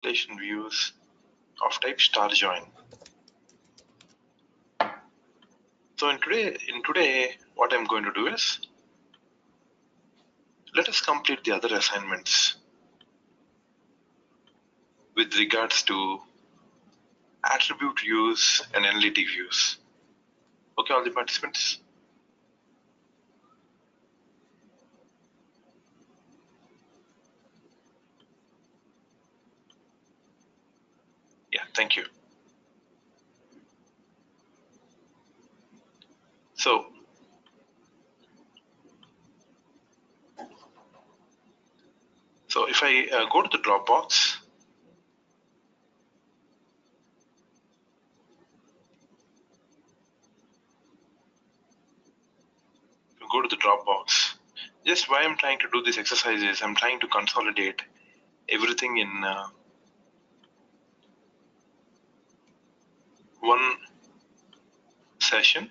Relation views of type star join. So in today, what I'm going to do is, let us complete the other assignments with regards to attribute views and analytic views. Okay, all the participants? Yeah, thank you. So if I go to the Dropbox, just why I'm trying to do this exercise is I'm trying to consolidate everything in one session.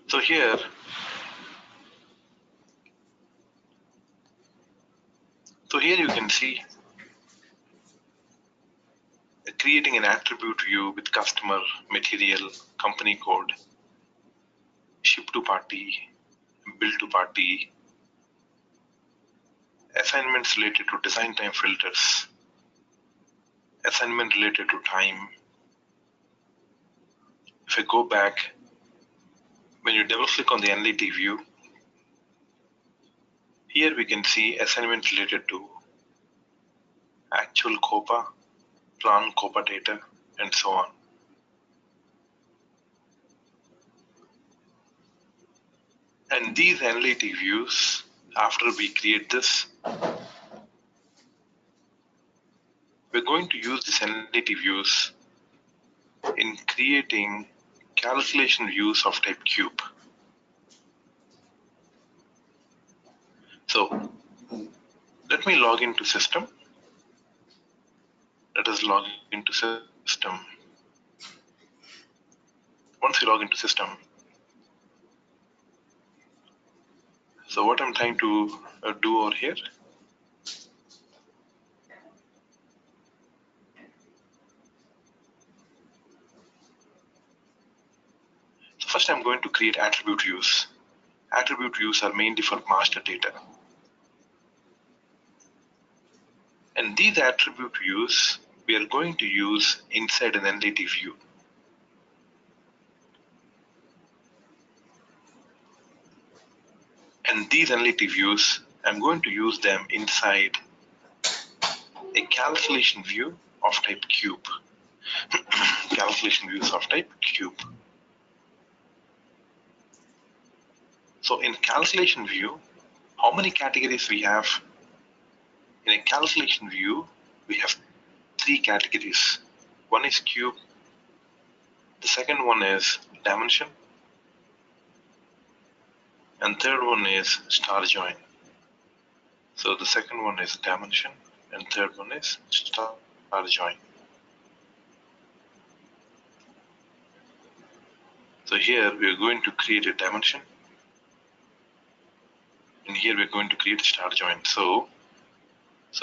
So here you can see creating an attribute view with customer, material, company code, ship to party, bill to party, assignments related to design time filters, assignment related to time. If I go back, when you double click on the analytic view, here we can see assignment related to actual COPA, plan COPA data, and so on. And these analytic views, after we create this, we're going to use these analytic views in creating calculation views of type cube. So let me log into system. Let us log into system. Once you log into system, so what I'm trying to do over here, so first I'm going to create attribute views. Attribute views are mainly for master data. And these attribute views we are going to use inside an analytic view. And these analytic views, I'm going to use them inside a calculation view of type cube. Calculation views of type cube. So in calculation view, how many categories we have? In a calculation view, we have 3 categories. One is cube, the second one is dimension, and third one is star join. So the second one is dimension, and third one is star join. So here we are going to create a dimension, and here we're going to create a star join. So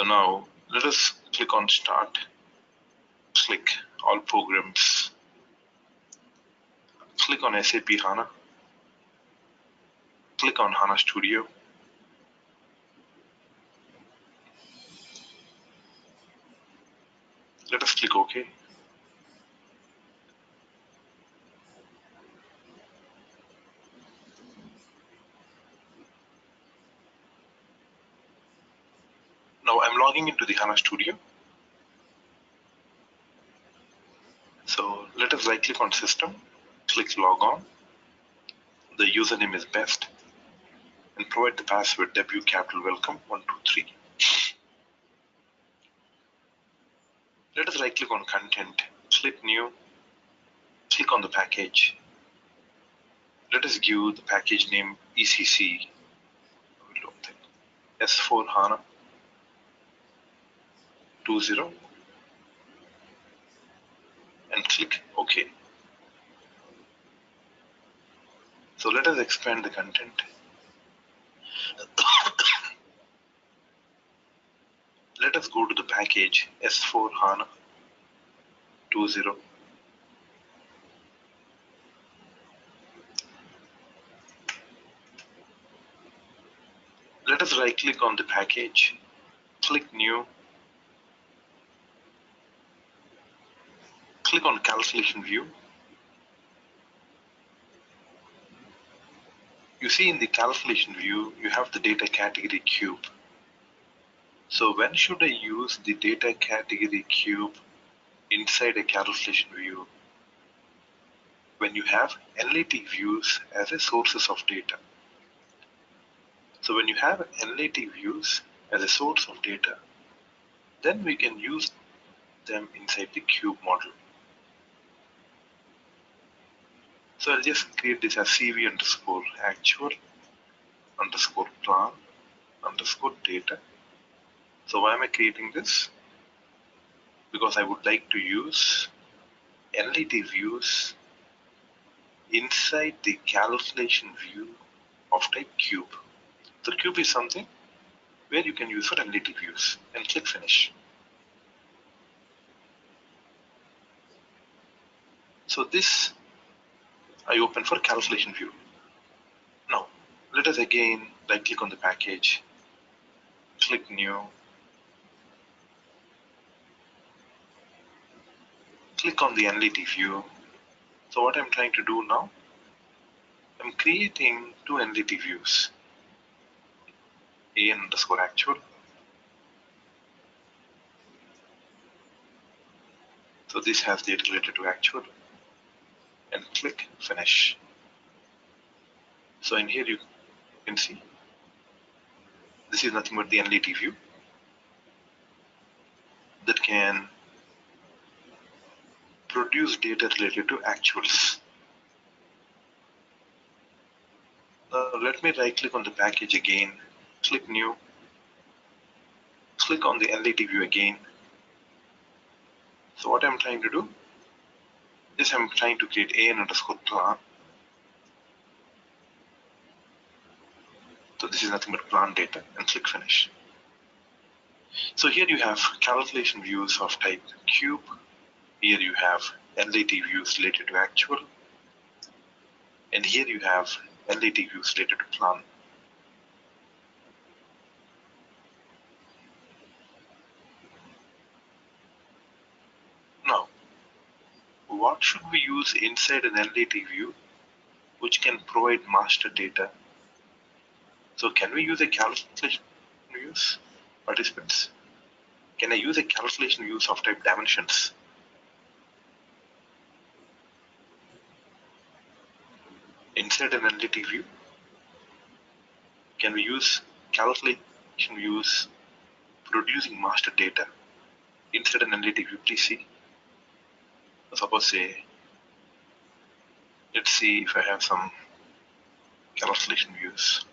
now let us click on start, click all programs, click on SAP HANA, click on HANA Studio. Let us click OK. Now I'm logging into the HANA Studio. So let us right click on system, click log on. The username is best, and provide the password W capital welcome 123. Let us right click on content, click new, click on the package. Let us give the package name ECC S4 HANA 20 and click OK. So let us expand the content. us go to the package S4 HANA 20. Let us right click on the package, click new, click on calculation view. You see in the calculation view, you have the data category cube. So when should I use the data category cube inside a calculation view? When you have analytic views as a sources of data. So when you have analytic views as a source of data, then we can use them inside the cube model. So I'll just create this as CV underscore actual underscore plan underscore data. So why am I creating this? Because I would like to use analytic views inside the calculation view of type cube. So cube is something where you can use for analytic views, and click finish. So this I open for calculation view. Now let us again right click on the package, click new, click on the analytic view. So what I'm trying to do now, I'm creating two analytic views, AN underscore actual. So this has data related to actual, and click finish. So in here you can see this is nothing but the analytic view that can produce data related to actuals. Now let me right click on the package again, click new, click on the analytic view again. So what I'm trying to do is I'm trying to create AN underscore plan. So this is nothing but plan data, and click finish. So here you have calculation views of type cube. Here you have analytic views related to actual. And here you have analytic views related to plan. Now, what should we use inside an analytic view which can provide master data? So can we use a calculation views, participants? Can I use a calculation views of type dimensions? Inside an analytic view, can we use calculation views producing master data inside an analytic view? Please see. Suppose say, let's see if I have some calculation views.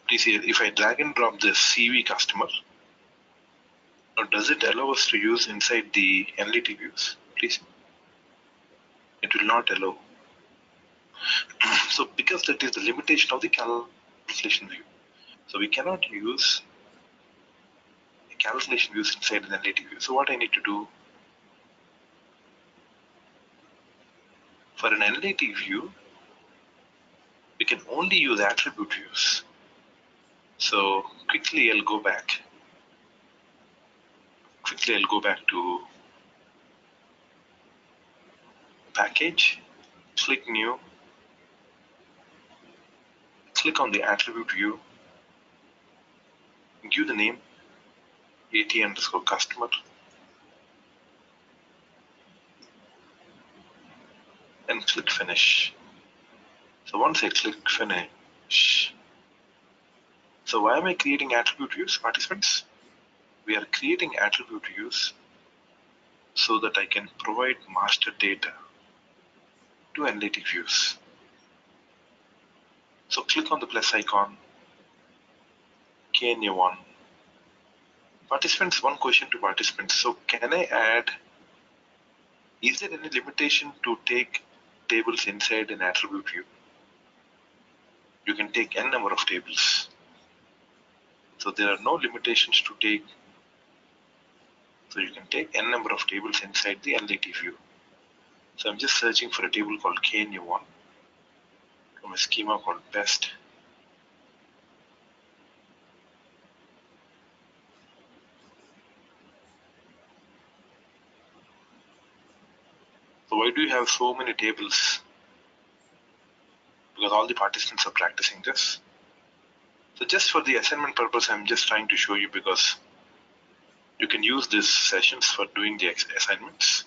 Please see, if I drag and drop this CV customer, now does it allow us to use inside the analytic views? Please. It will not allow. So because that is the limitation of the calculation view. So we cannot use a calculation views inside an analytic view. So what I need to do, for an analytic view, we can only use attribute views. So quickly I'll go back. Quickly I'll go back to package, click new, click on the attribute view, give the name AT underscore customer, and click finish. So once I click finish, so why am I creating attribute views, participants? We are creating attribute views so that I can provide master data to analytic views. So click on the plus icon, KNA1. Participants, one question to participants. So can I add, is there any limitation to take tables inside an attribute view? You can take n number of tables. So there are no limitations to take. So you can take n number of tables inside the NLT view. So I'm just searching for a table called KNU1 from a schema called best. So why do you have so many tables? Because all the participants are practicing this. So just for the assignment purpose, I'm just trying to show you, because you can use these sessions for doing the assignments.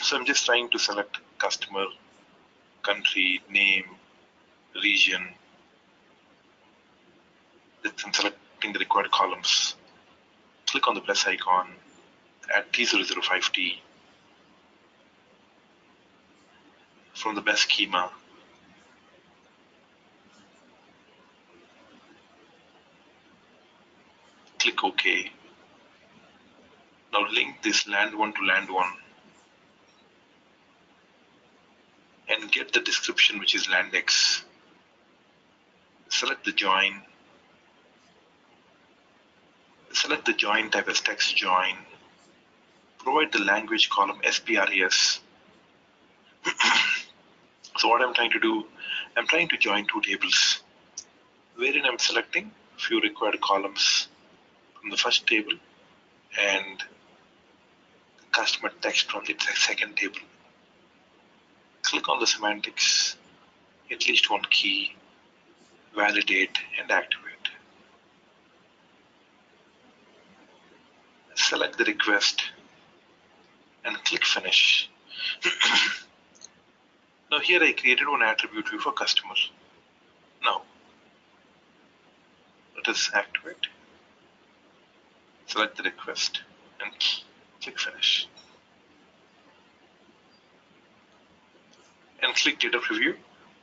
So I'm just trying to select customer, country, name, region. I'm selecting the required columns. Click on the plus icon, add T005T from the best schema. Click OK. Now link this land1 to land1 and get the description, which is landx. Select the join. Select the join type as text join. Provide the language column SPRES. So what I'm trying to do, I'm trying to join two tables, wherein I'm selecting few required columns from the first table and customer text from the second table. Click on the semantics, at least one key, validate and activate. Select the request and click finish. Now here I created one attribute view for customer. Now let us activate. Select the request and click finish. And click data preview.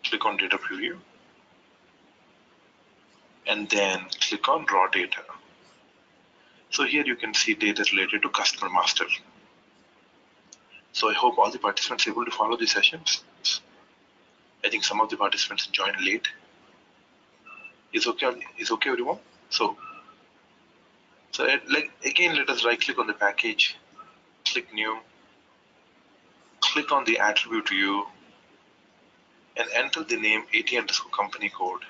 Click on data preview. And then click on raw data. So here you can see data related to customer master. So I hope all the participants are able to follow the sessions. I think some of the participants joined late. Is okay everyone? So like again, let us right click on the package, click new, click on the attribute view and enter the name AT_company code.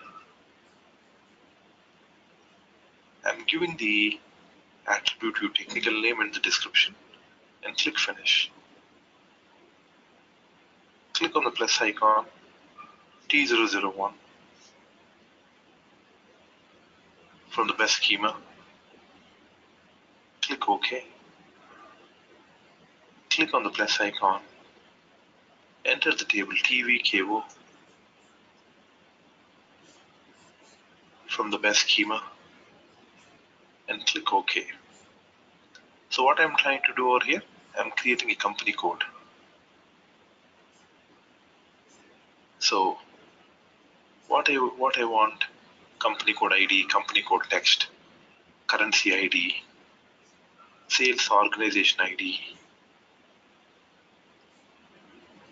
I'm giving the attribute view technical name and the description and click finish. Click on the plus icon, T001 from the best schema. Click OK. Click on the plus icon, enter the table TVKO from the best schema and click OK. So what I'm trying to do over here, I'm creating a company code. So what I want, company code ID, company code text, currency ID, sales organization ID,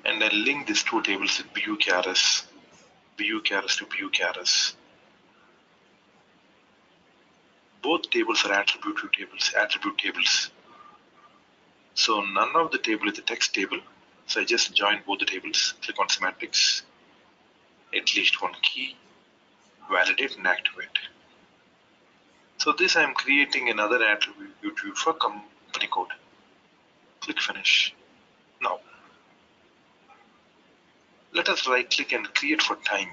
and then link these two tables with BUKRS to BUKRS. Both tables are attribute tables. So none of the table is a text table. So I just join both the tables, click on semantics, at least one key, validate and activate. So this I'm creating another attribute view for company code. Click finish. Now, let us right click and create for time.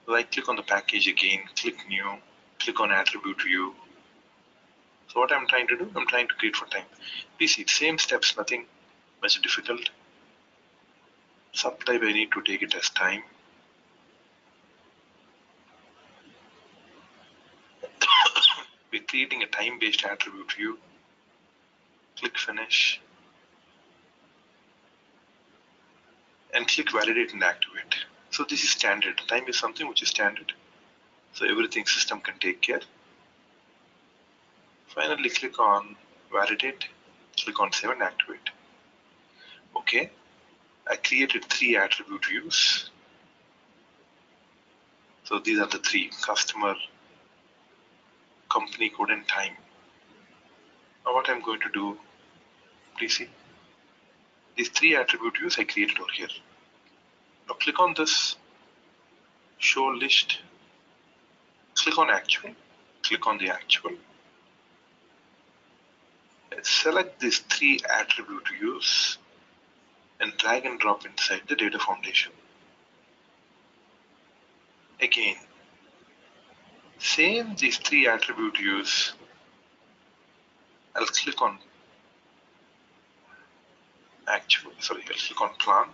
Right click on the package again, click new, click on attribute view. So what I'm trying to do, I'm trying to create for time. Please see, same steps, nothing much difficult. Subtype I need to take it as time. We're creating a time-based attribute view. Click finish. And click validate and activate. So this is standard. Time is something which is standard. So everything system can take care. Finally, click on validate, click on save and activate. Okay, I created 3 attribute views. So these are the three: customer, company code, and time. Now what I'm going to do, please see, these three attribute views I created over here. Now click on this show list, click on actual, click on the actual, select these three attribute views and drag and drop inside the data foundation. Again, same these three attribute views, I'll click on actual, sorry, I'll click on plan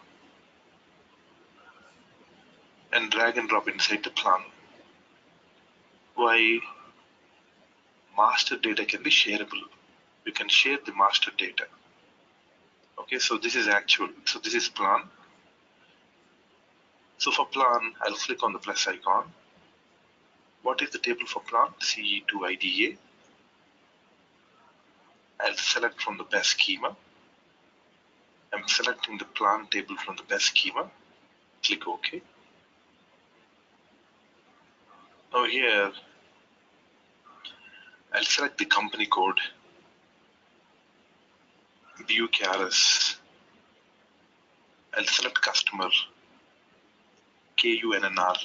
and drag and drop inside the plan. Why? Master data can be shareable. You can share the master data. Okay, so this is actual, so this is plan. So for plan, I'll click on the plus icon. What is the table for plan? CE2 IDA. I'll select from the best schema. I'm selecting the plan table from the best schema. Click OK. Now here, I'll select the company code, BUKRS. I'll select customer, KUNNR,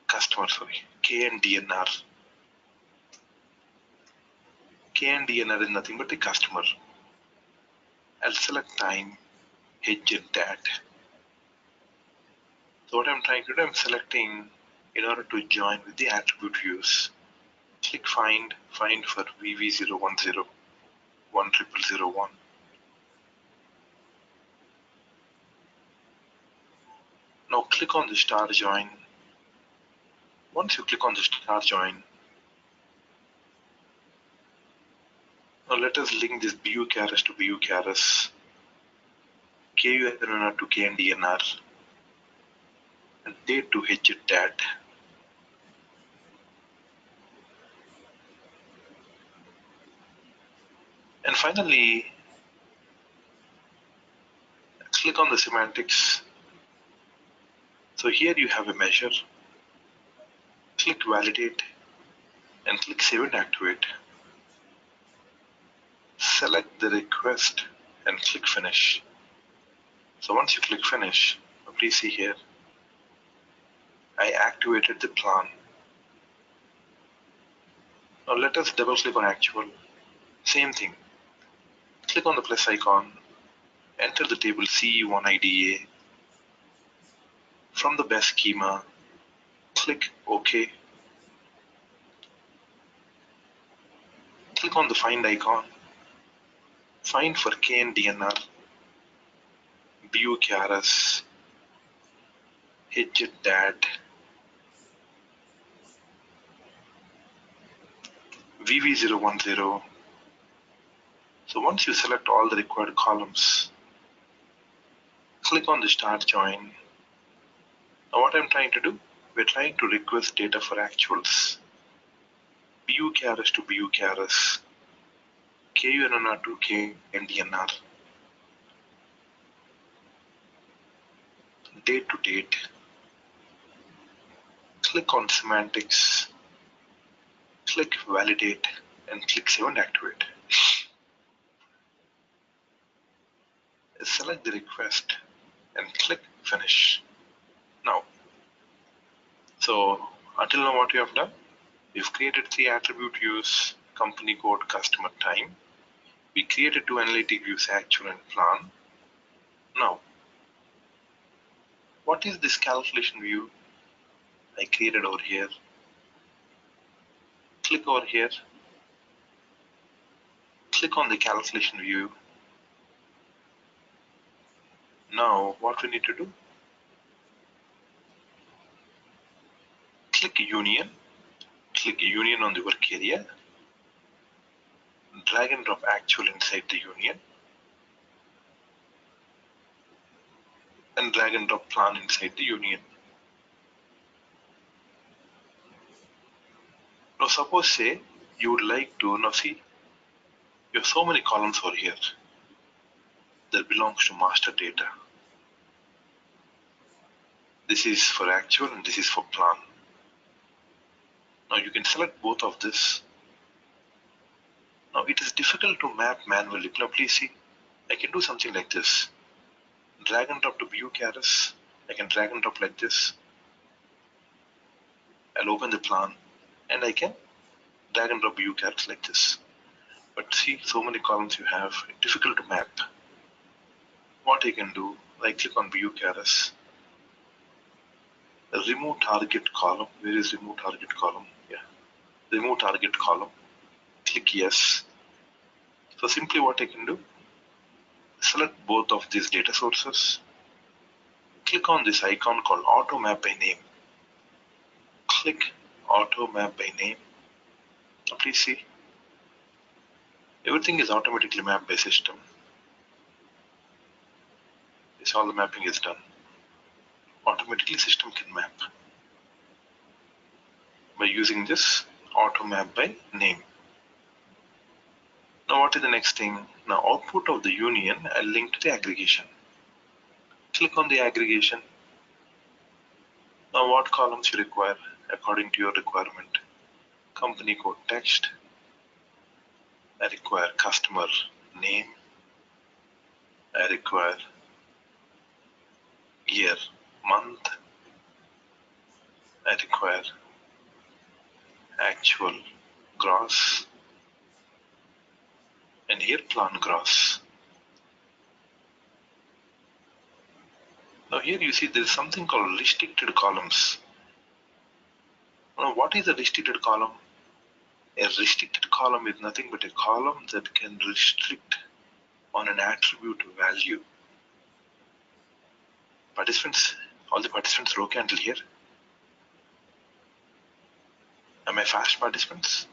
customer, sorry, KNDNR. KNDNR is nothing but the customer. I'll select time, hedge and dat. So what I'm trying to do, I'm selecting in order to join with the attribute views. Click find for VV010, 10001. Now click on the star join. Once you click on the star join, now let us link this BUKRS to BUKRS, KUNNR to KNDNR, and date to hedge and dat. And finally, click on the semantics. So here you have a measure. Click validate and click save and activate. Select the request and click finish. So once you click finish, please see here, I activated the plan. Now let us double click on actual. Same thing. Click on the plus icon, enter the table CE1 IDA. From the best schema, click OK. Click on the find icon. Find for KNDNR, BUKRS, hedge and dat, VV010. So once you select all the required columns, click on the start join. Now what I'm trying to do, we're trying to request data for actuals. BUKRS to BUKRS, KUNNR to KNDNR, date to date. Click on semantics, click validate, and click save and activate. Select the request and click finish. Now, so until now what we have done, we've created three attribute views, company code, customer, time. We created two analytic views, actual and plan. Now, what is this calculation view I created over here? Click over here, click on the calculation view. Now what we need to do, click union on the work area, drag and drop actual inside the union, and drag and drop plan inside the union. Now suppose say you would like to, now see, you have so many columns over here that belongs to master data. This is for actual and this is for plan. Now you can select both of this. Now it is difficult to map manually. Now please see, I can do something like this. Drag and drop to view caras. I can drag and drop like this. I'll open the plan and I can drag and drop view caras like this. But see, so many columns you have, difficult to map. What I can do, right click on view caras. Remove target column. Where is remove target column? Yeah, remove target column. Click yes. So simply what I can do, select both of these data sources. Click on this icon called auto map by name. Click auto map by name. Now please see, everything is automatically mapped by system. This all the mapping is done. Automatically system can map by using this auto map by name. Now what is the next thing? Now output of the union, I'll link to the aggregation. Click on the aggregation. Now what columns you require according to your requirement. Company code text. I require customer name. I require year, month. I require actual, gross, and here plan gross. Now here you see there is something called restricted columns. Now what is a restricted column? A restricted column is nothing but a column that can restrict on an attribute value. Participants, all the participants row until here. Am I fast, participants?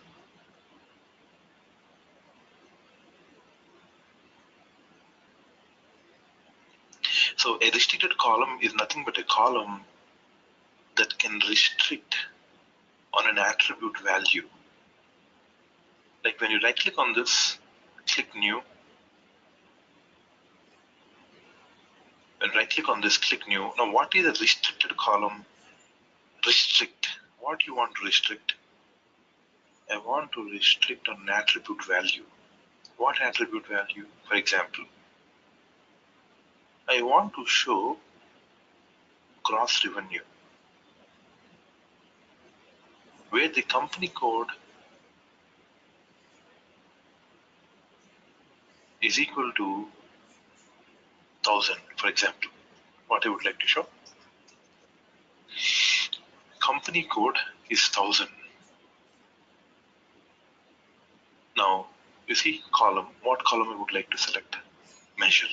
So a restricted column is nothing but a column that can restrict on an attribute value. Like when you right click on this, click new. When right click on this, click new. Now what is a restricted column? Restrict. What you want to restrict? I want to restrict on an attribute value. What attribute value? For example, I want to show gross revenue where the company code is equal to 1000, for example. What I would like to show, company code is 1000. Now you see column, what column I would like to select? Measure,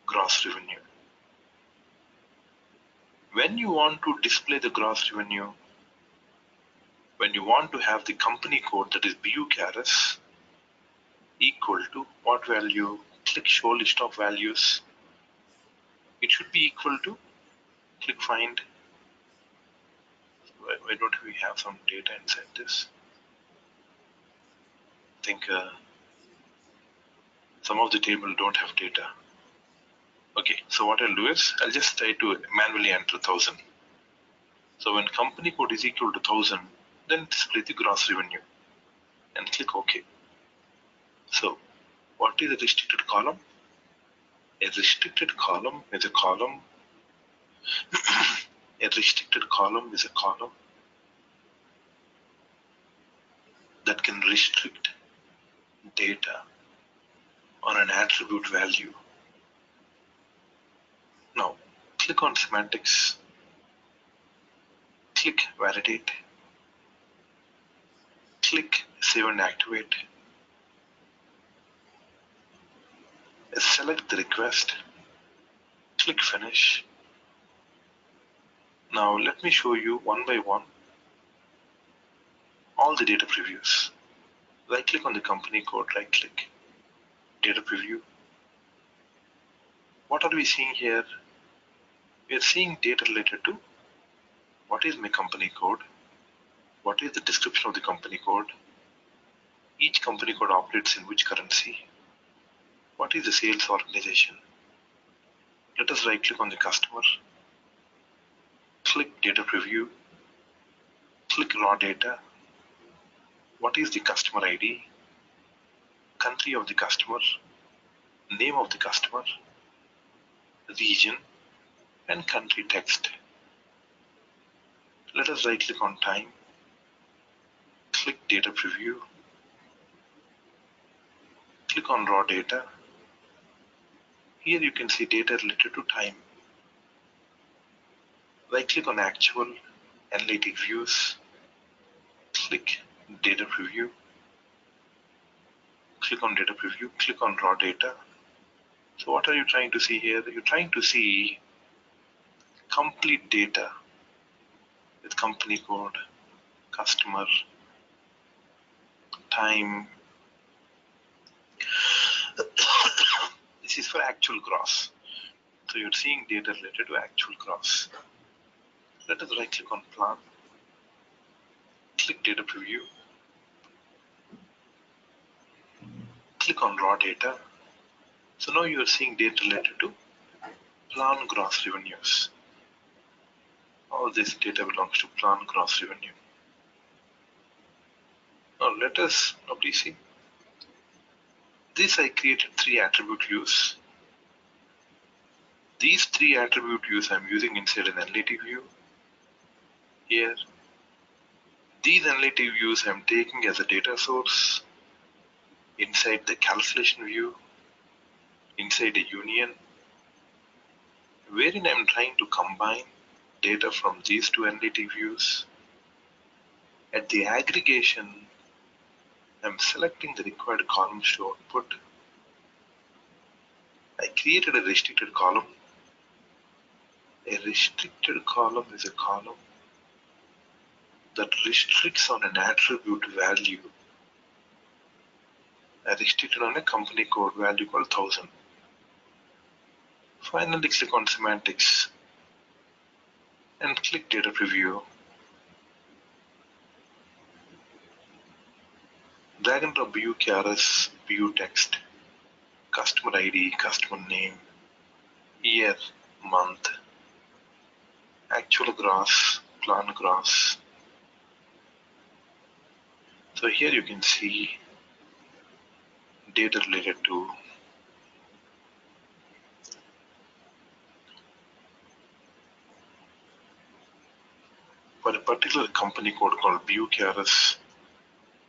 gross revenue. When you want to display the gross revenue, when you want to have the company code, that is BU caras, equal to what value? Click show list of values. It should be equal to, click find. Why don't we have some data inside this? I think some of the table don't have data. Okay, so what I'll do is I'll just try to manually enter 1000. So when company code is equal to 1000, then display the gross revenue and click OK. So what is a restricted column? A restricted column is a column. A restricted column is a column that can restrict data on an attribute value. Now click on semantics, click validate, click save and activate, select the request, click finish. Now let me show you one by one all the data previews. Right click on the company code, right click, data preview. What are we seeing here? We are seeing data related to what is my company code, what is the description of the company code, each company code operates in which currency, what is the sales organization. Let us right click on the customer. Click data preview, click raw data. What is the customer ID, country of the customer, name of the customer, region, and country text. Let us right click on time, click data preview, click on raw data. Here you can see data related to time. Right click on actual, analytic views, click data preview, click on data preview, click on raw data. So what are you trying to see here? You're trying to see complete data with company code, customer, time. This is for actual gross. So you're seeing data related to actual gross. Let us right click on plan, click data preview, click on raw data. So now you are seeing data related to plan gross revenues. All this data belongs to plan gross revenue. Now let us please see. This I created 3 attribute views. These 3 attribute views I'm using inside an analytic view. Here, these analytic views I'm taking as a data source inside the calculation view, inside a union, wherein I'm trying to combine data from these 2 analytic views. At the aggregation, I'm selecting the required columns to output. I created a restricted column. A restricted column is a column that restricts on an attribute value. I restricted on a company code value called 1000. Finally, click on semantics and click data preview. Drag and drop view KRS, view text, customer ID, customer name, year, month, actual gross, plan gross. So here you can see data related to for a particular company code called view KRS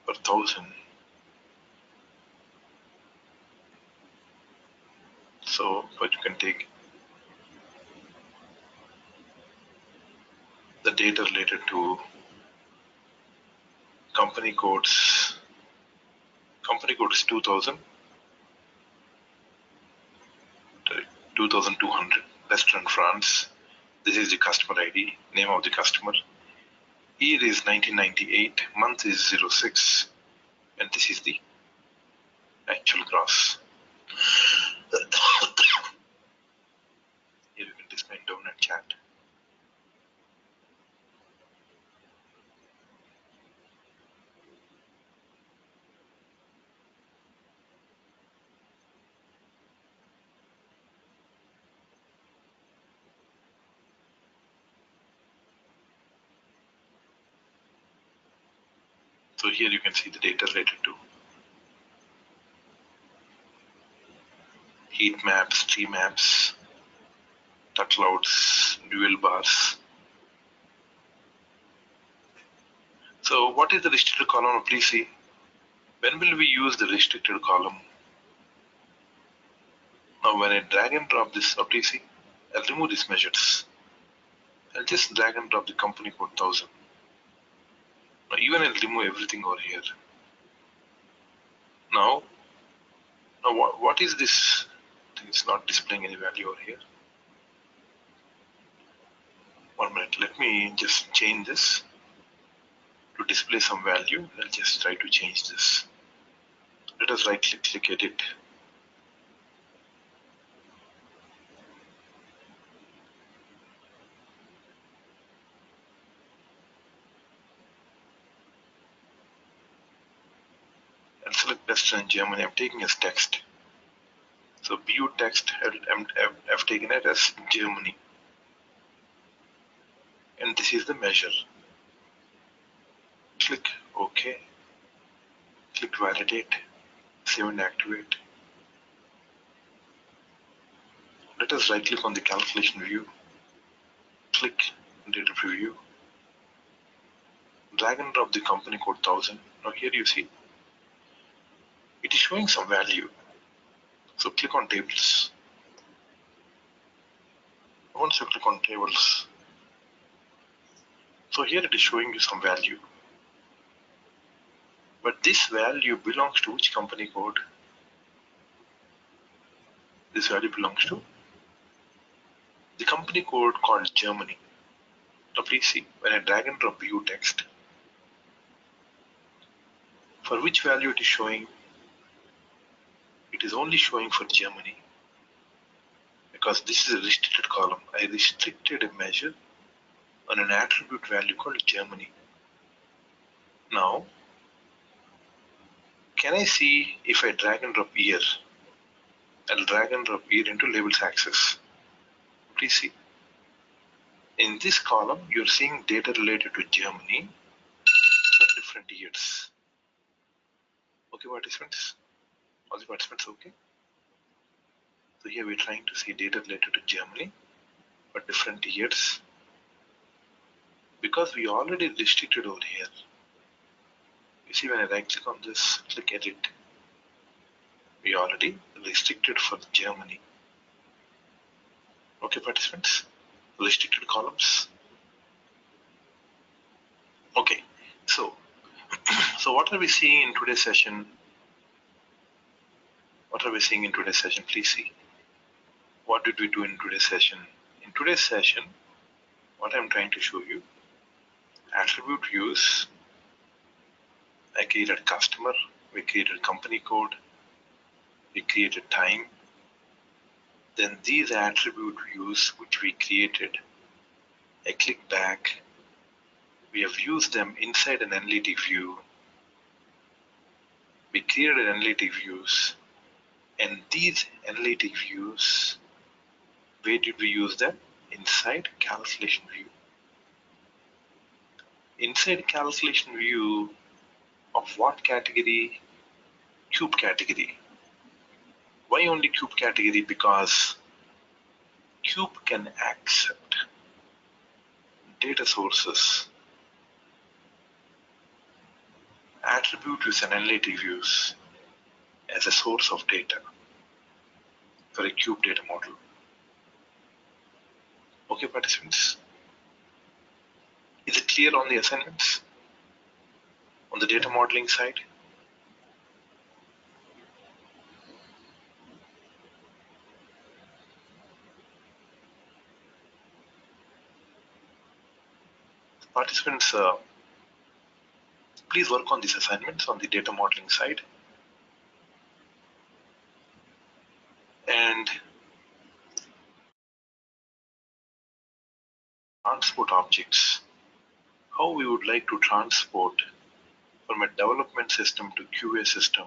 per 1000. So, but you can take the data related to company codes. Company code is 2000, 2200, Restaurant France. This is the customer ID, name of the customer. Year is 1998, month is 06, and this is the actual gross. Here you can display down and chat. So here you can see the data related to heat maps, tree maps, touch clouds, dual bars. So what is the restricted column? Please see. When will we use the restricted column? Now when I drag and drop this, please see, I'll remove these measures. I'll just drag and drop the company code 1000. Now even I'll remove everything over here. Now what is this? It's not displaying any value over here. 1 minute, let me just change this to display some value. I'll just try to change this. Let us right click edit. And select Western Germany. I'm taking as text. So view text, I've taken it as Germany. and this is the measure. Click OK, click validate, save and activate. Let us right click on the calculation view, click data preview, drag and drop the company code 1000. Now here you see it is showing some value. So click on tables. Once you click on tables, so here it is showing you some value. But this value belongs to which company code? This value belongs to the company code called Germany. Now please see, when I drag and drop view text, for which value it is showing? It is only showing for Germany, because this is a restricted column. I restricted a measure on an attribute value called Germany. Now, can I see if I drag and drop year? I'll drag and drop year into labels axis. Please see. In this column, you're seeing data related to Germany for different years. Okay, participants? All the participants okay? So here we're trying to see data related to Germany for different years. Because we already restricted over here. You see, when I right click on this, click edit, we already restricted for Germany. Okay, participants? Restricted columns. Okay, so what are we seeing in today's session? What are we seeing in today's session? Please see. What did we do in today's session? In today's session, what I'm trying to show you, attribute views. I created customer, we created company code, we created time. Then these attribute views which we created, I click back. We have used them inside an analytic view. We created analytic views, and these analytic views, where did we use them? Inside calculation view. Inside calculation view of what category? Cube category. Why only cube category? Because cube can accept data sources, attribute views and analytic views as a source of data for a cube data model. Okay, participants? Is it clear on the assignments? On the data modeling side? Participants, please work on these assignments on the data modeling side. And transport objects. How we would like to transport from a development system to QA system,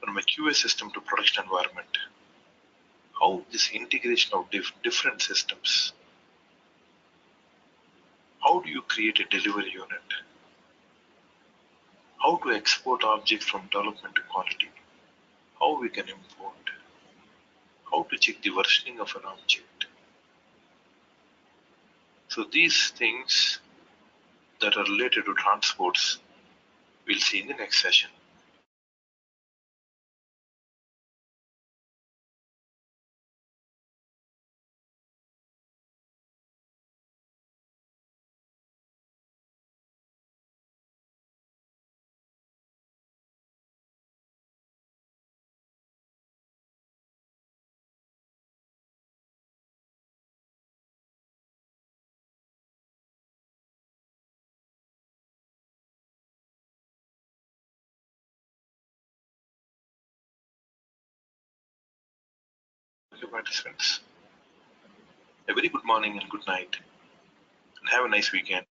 from a QA system to production environment. How this integration of different systems. How do you create a delivery unit? How to export objects from development to quality? How we can import? How to check the versioning of an object? So these things that are related to transports we'll see in the next session. Okay, participants. A very good morning and good night, and have a nice weekend.